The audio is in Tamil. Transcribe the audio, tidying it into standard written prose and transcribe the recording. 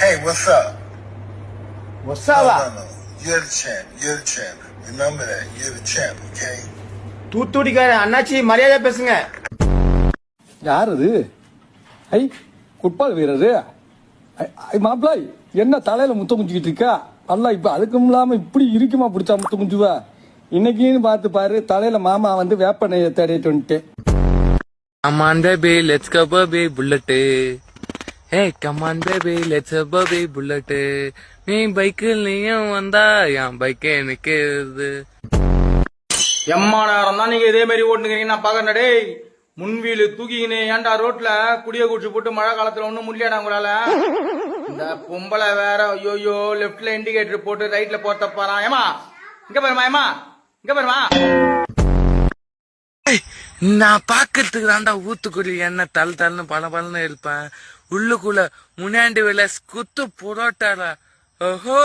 Hey, what's up? What's up? No. You're the champ. You're the champ. Remember that. You're the champ, okay? தூத்துடிக்கார அண்ணாச்சி மரியாதை பேசுங்க. யார் அது? ஐ ஃபுட்பால் வீரரு. ஐ மாப்பிள என்ன தலையில முத்த முஞ்சிக்கிட்டு இருக்கா? அல்ல இப்ப அதுக்கும் இல்லாம இப்படி இருக்குமா பிடிச்சா முத்த முஞ்சுவா? இன்னைக்குன்னு பார்த்து பாரு தலையில மாமா வந்து வேப்பனைய தேடிட்டு வந்துட்டு. Come on baby, let's go baby bullet. Hey, come on baby, let's go baby bullet. நீ பைக்கில் நீயும் வந்தா என் பைக்கே நிக்கிறது. எம்மா நேரம் தான் நீங்க இதே மாதிரி ஓட்டுங்க நான் பாக்கறேன் டேய். முன்வீலு தூக்கினே ஏன்டா ரோட்ல குடிய குடிச்சு போட்டு மழை காலத்துல ஒண்ணும் முடியலடா உங்களால. இந்த பொம்பளை வேற ஐயோ லெப்ட்ல இண்டிகேட்டர் போட்டு ரைட்ல போத்த போறான். ஏமா இங்க பாருமா ஏமா இங்க பாருமா. நான் பாக்கிறதுக்கு தாண்டா ஊத்துக்குடி என்ன தள்ளுன்னு பலன்னு இருப்பேன். உள்ளுக்குள்ள முன்னாடி வேலை குத்து புரோட்டாடா. ஓஹோ